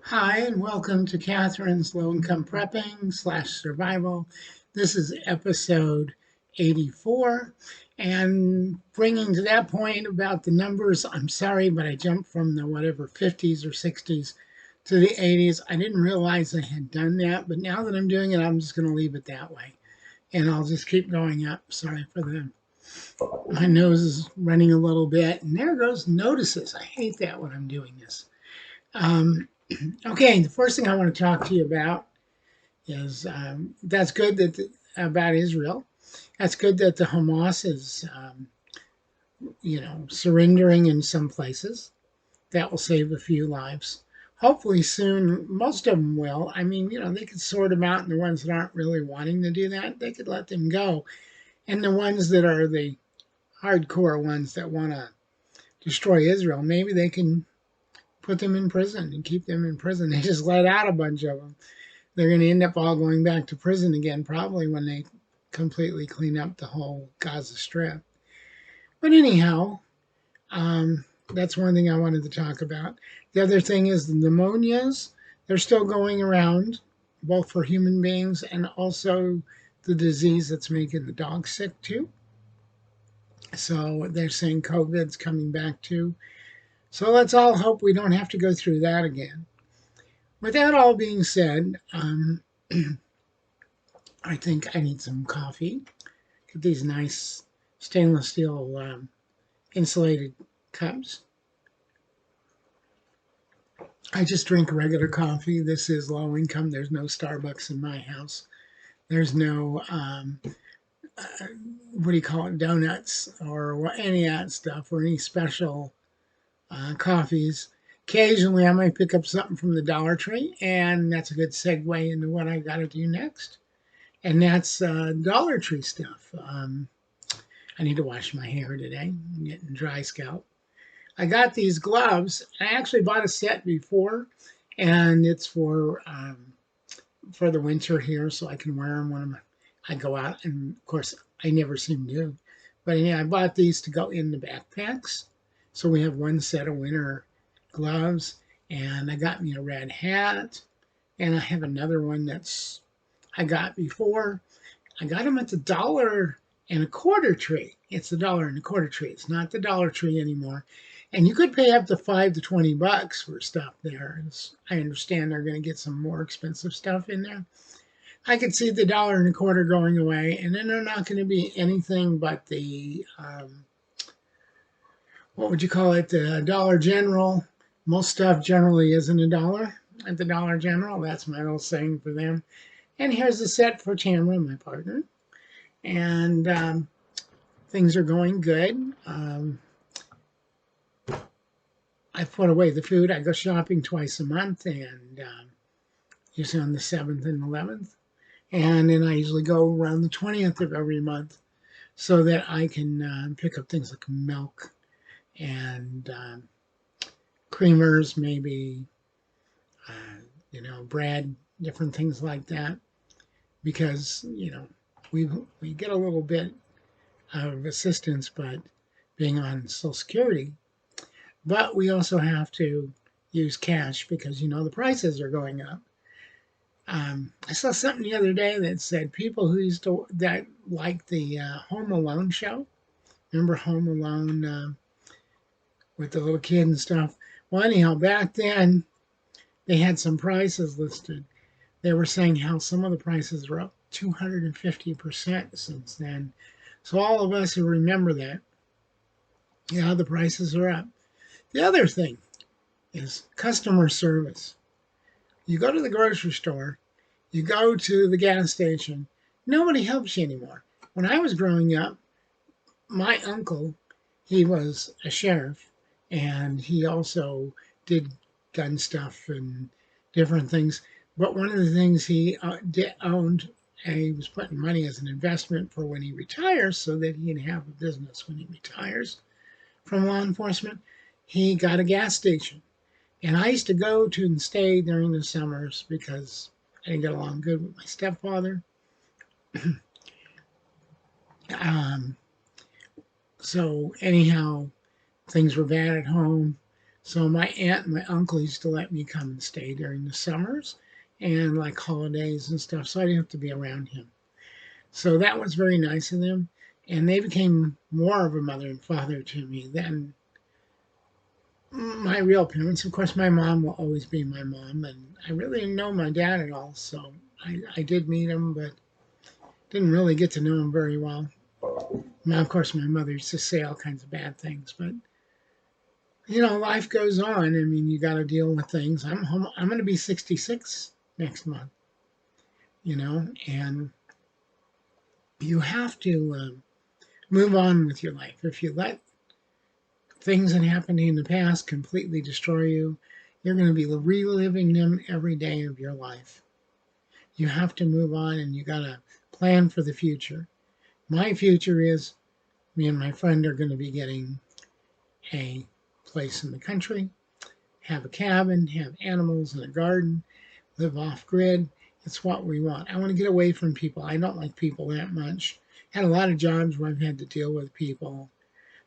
Hi, and welcome to Catherine's Low Income Prepping slash Survival. This is episode 84. And bringing to that point about the numbers, I'm sorry, but I jumped from the whatever 50s or 60s to the 80s. I didn't realize I had done that, but now that I'm doing it, I'm just going to leave it that way. And I'll just keep going up. Sorry for the my nose is running a little bit. And there goes notices. I hate that when I'm doing this. Um, Okay, the first thing I want to talk to you about is that's good about Israel. That's good that the Hamas is, surrendering in some places. That will save a few lives. Hopefully soon, most of them will. I mean, they could sort them out, and the ones that aren't really wanting to do that, they could let them go. And the ones that are the hardcore ones that want to destroy Israel, maybe they can put them in prison and keep them in prison. They just let out a bunch of them. They're going to end up all going back to prison again, probably when they completely clean up the whole Gaza Strip. But anyhow, that's one thing I wanted to talk about. The other thing is the pneumonias. They're still going around, both for human beings and also the disease that's making the dogs sick too. So they're saying COVID's coming back too. So let's all hope we don't have to go through that again. With that all being said, I think I need some coffee. Get these nice stainless steel insulated cups. I just drink regular coffee. This is low income. There's no Starbucks in my house. There's no, what do you call it, donuts or any of that stuff or any special coffees. Occasionally, I might pick up something from the Dollar Tree, and that's a good segue into what I got to do next. And that's Dollar Tree stuff. I need to wash my hair today. I'm getting dry scalp. I got these gloves. I actually bought a set before, and it's for the winter here, so I can wear them when I go out. And of course, I never seem to. But yeah, I bought these to go in the backpacks. So we have one set of winter gloves, and I got me a red hat, and I have another one that's I got before. I got them at the dollar and a quarter tree. It's the dollar and a quarter tree. It's not the Dollar Tree anymore. And you could pay up to $5 to $20 for stuff there. I understand they're going to get some more expensive stuff in there. I could see the dollar and a quarter going away, and then they're not going to be anything but the what would you call it? The Dollar General. Most stuff generally isn't a dollar at the Dollar General. That's my little saying for them. And here's the set for Tamara, my partner. And things are going good. I put away the food. I go shopping twice a month, and usually on the 7th and 11th. And then I usually go around the 20th of every month so that I can pick up things like milk and creamers, maybe, bread, different things like that. Because, we get a little bit of assistance, but being on Social Security, but we also have to use cash because the prices are going up. I saw something the other day that said people who used to that like the Home Alone show. Remember Home Alone with the little kid and stuff? Well, anyhow, back then they had some prices listed. They were saying how some of the prices are up 250% since then. So all of us who remember that, the prices are up. The other thing is customer service. You go to the grocery store, you go to the gas station, nobody helps you anymore. When I was growing up, my uncle, he was a sheriff, and he also did gun stuff and different things. But one of the things he owned, and he was putting money as an investment for when he retires so that he can have a business when he retires from law enforcement, he got a gas station. And I used to go to and stay during the summers because I didn't get along good with my stepfather. um, so anyhow, things were bad at home. So my aunt and my uncle used to let me come and stay during the summers and like holidays and stuff, so I didn't have to be around him. So that was very nice of them. And they became more of a mother and father to me than my real parents. Of course, my mom will always be my mom, and I really didn't know my dad at all. So I did meet him, but didn't really get to know him very well. Now, of course, my mother used to say all kinds of bad things, but life goes on. I mean, you got to deal with things. I'm going to be 66 next month, and you have to move on with your life. If you let things that happened in the past completely destroy you, you're going to be reliving them every day of your life. You have to move on, and you got to plan for the future. My future is me and my friend are going to be getting a place in the country, have a cabin, have animals and a garden, live off grid. It's what we want. I want to get away from people. I don't like people that much. Had a lot of jobs where I've had to deal with people,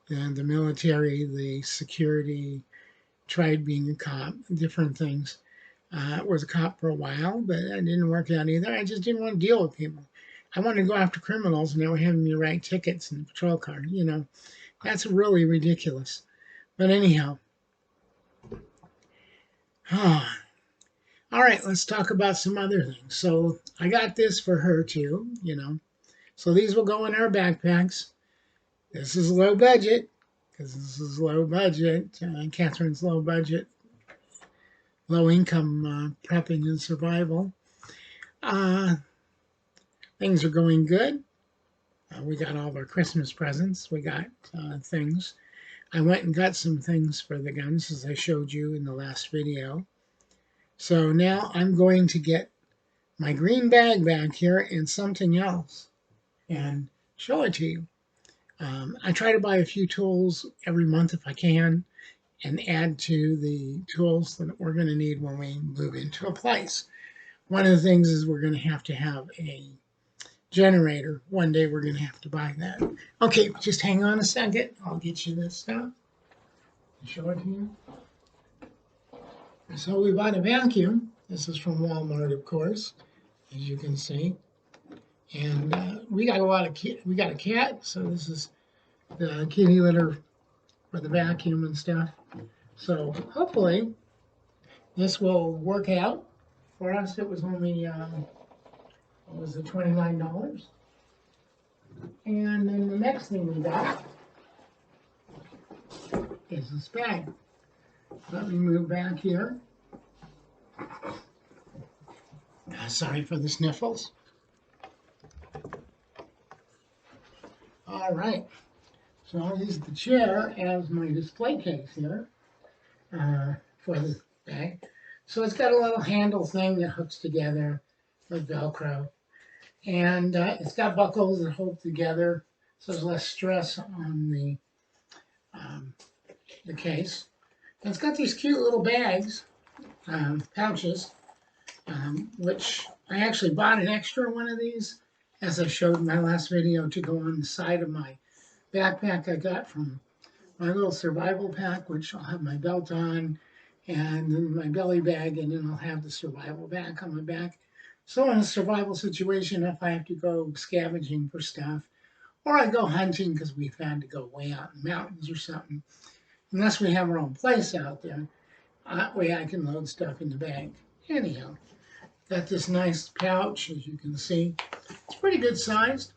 and the military, the security, tried being a cop, different things. I was a cop for a while, but it didn't work out either. I just didn't want to deal with people. I wanted to go after criminals, and they were having me write tickets in the patrol car. That's really ridiculous. But anyhow, all right, let's talk about some other things. So I got this for her too. So these will go in our backpacks. This is low budget because this is low budget. Catherine's low budget, low income prepping and survival. Uh, Things are going good. We got all of our Christmas presents. We got things. I went and got some things for the guns as I showed you in the last video. So now I'm going to get my green bag back here and something else and show it to you. I try to buy a few tools every month if I can and add to the tools that we're going to need when we move into a place. One of the things is we're going to have a generator. One day we're going to have to buy that. Okay, just hang on a second. I'll get you this stuff. Show it to you. So we bought a vacuum. This is from Wall-Mart, of course, as you can see. And we got we got a cat, so this is the kitty litter for the vacuum and stuff. So hopefully this will work out. For us, it was only, what was it, $29. And then the next thing we got is this bag. Let me move back here. Sorry for the sniffles. All right. So I'll use the chair as my display case here for the bag. So it's got a little handle thing that hooks together with Velcro. And it's got buckles that hold together, so there's less stress on the case. And it's got these cute little bags, pouches, which I actually bought an extra one of these, as I showed in my last video, to go on the side of my backpack I got from my little survival pack, which I'll have my belt on, and then my belly bag, and then I'll have the survival bag on my back. So in a survival situation, if I have to go scavenging for stuff, or I go hunting because we've had to go way out in the mountains or something, unless we have our own place out there, that way I can load stuff in the bag. Anyhow, got this nice pouch, as you can see. It's pretty good sized.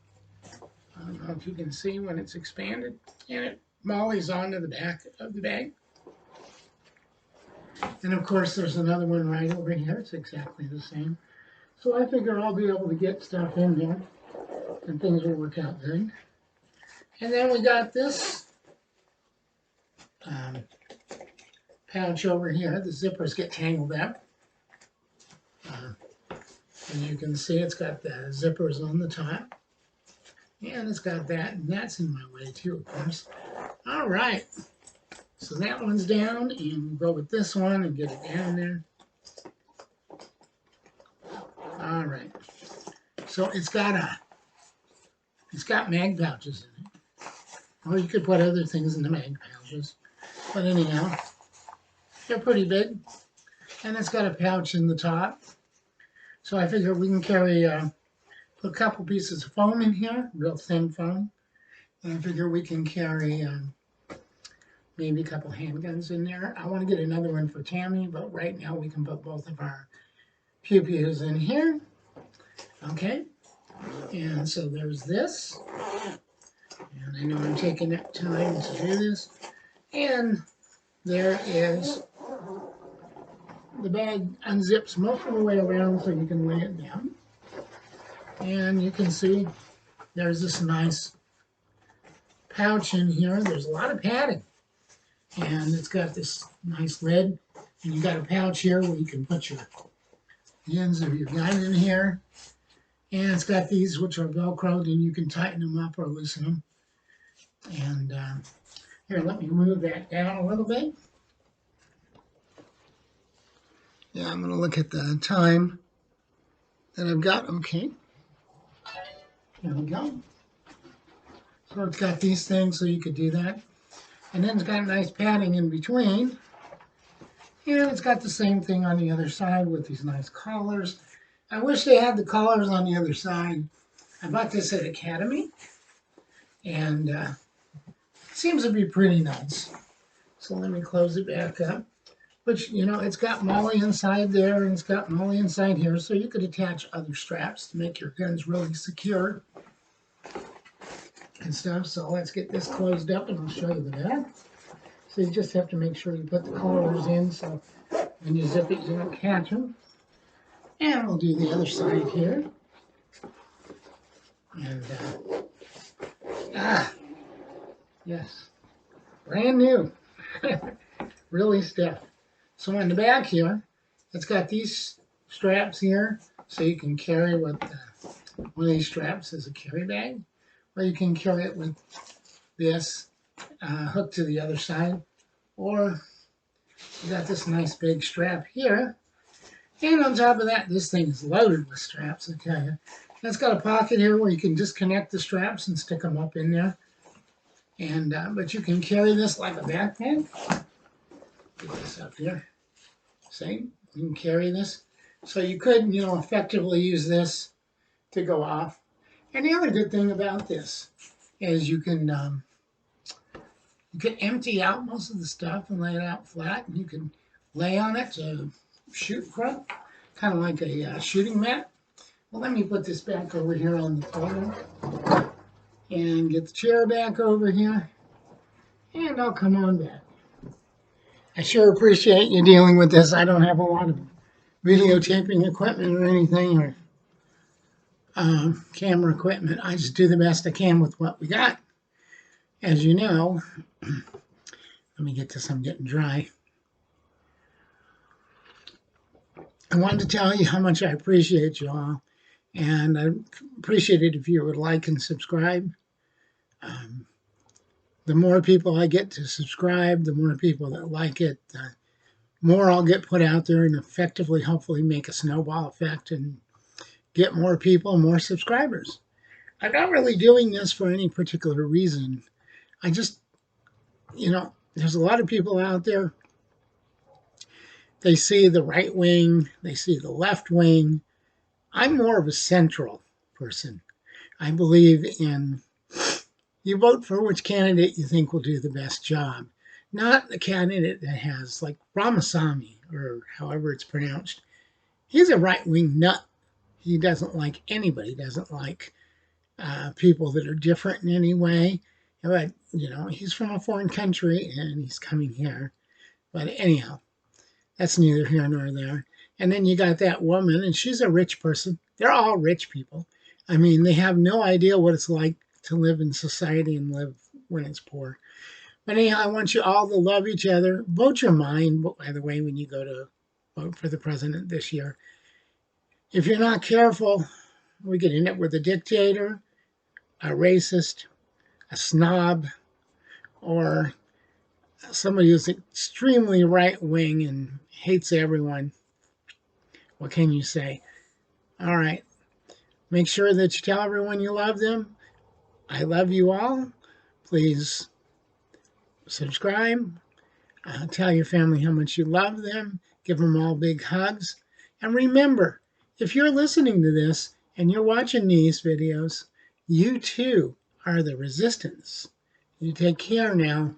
I don't know if you can see when it's expanded, and it mollies onto the back of the bag. And of course, there's another one right over here. It's exactly the same. So I figure I'll be able to get stuff in there, and things will work out good. And then we got this pouch over here. The zippers get tangled up. As you can see, it's got the zippers on the top. And it's got that, and that's in my way too, of course. All right. So that one's down, and we'll go with this one and get it down there. All right. So it's got mag pouches in it. Or you could put other things in the mag pouches. But anyhow, They're pretty big, and it's got a pouch in the top. So I figure we can carry put a couple pieces of foam in here, real thin foam. And I figure we can carry maybe a couple handguns in there. I want to get another one for Tammy, but right now we can put both of our pew-pews in here. Okay, and so there's this. And I know I'm taking up time to do this. And there is the bag unzips most of the way around so you can lay it down. And you can see there's this nice pouch in here. There's a lot of padding. And it's got this nice lid. And you got a pouch here where you can put the ends of your gun in here. And it's got these which are Velcroed, and you can tighten them up or loosen them. And here, let me move that down a little bit. Yeah, I'm going to look at the time that I've got. Okay. There we go. So it's got these things so you could do that. And then it's got nice padding in between. And it's got the same thing on the other side with these nice collars. I wish they had the collars on the other side. I bought this at Academy. And it seems to be pretty nice. So let me close it back up. But, you know, it's got MOLLE inside there, and it's got MOLLE inside here, so you could attach other straps to make your guns really secure and stuff. So let's get this closed up, and I'll show you the back. So you just have to make sure you put the collars in, so when you zip it, you don't catch them. And we'll do the other side here. And, yes, brand new, really stiff. So on the back here, it's got these straps here, so you can carry with one of these straps as a carry bag, or you can carry it with this hooked to the other side, or you got this nice big strap here. And on top of that, this thing is loaded with straps, I tell you. And it's got a pocket here where you can disconnect the straps and stick them up in there. And but you can carry this like a backpack. Get this up here. See, you can carry this. So you could, you know, effectively use this to go off. And the other good thing about this is you can empty out most of the stuff and lay it out flat, and you can lay on it to shoot from, kind of like a shooting mat. Well, let me put this back over here on the table and get the chair back over here, and I'll come on back. I sure appreciate you dealing with this. I don't have a lot of videotaping equipment or anything, or camera equipment. I just do the best I can with what we got. As you know, let me get this, I'm getting dry. I wanted to tell you how much I appreciate you all, and I appreciate it if you would like and subscribe. The more people I get to subscribe, the more people that like it, the more I'll get put out there and effectively, hopefully, make a snowball effect and get more people, more subscribers. I'm not really doing this for any particular reason. I just, you know, there's a lot of people out there. They see the right wing, they see the left wing. I'm more of a central person. I believe in, you vote for which candidate you think will do the best job, not the candidate that has, like Ramaswamy, or however it's pronounced. He's a right-wing nut. He doesn't like anybody, doesn't like people that are different in any way. But, you know, he's from a foreign country and he's coming here. But anyhow, that's neither here nor there. And then you got that woman, and she's a rich person. They're all rich people. I mean, they have no idea what it's like to live in society and live when it's poor. But anyhow, I want you all to love each other. Vote your mind, by the way, when you go to vote for the president this year. If you're not careful, we could end up with a dictator, a racist, a snob, or somebody who's extremely right-wing and hates everyone. What can you say? All right. Make sure that you tell everyone you love them. I love you all. Please subscribe. Tell your family how much you love them. Give them all big hugs. And remember, if you're listening to this and you're watching these videos, you too are the resistance. You take care now.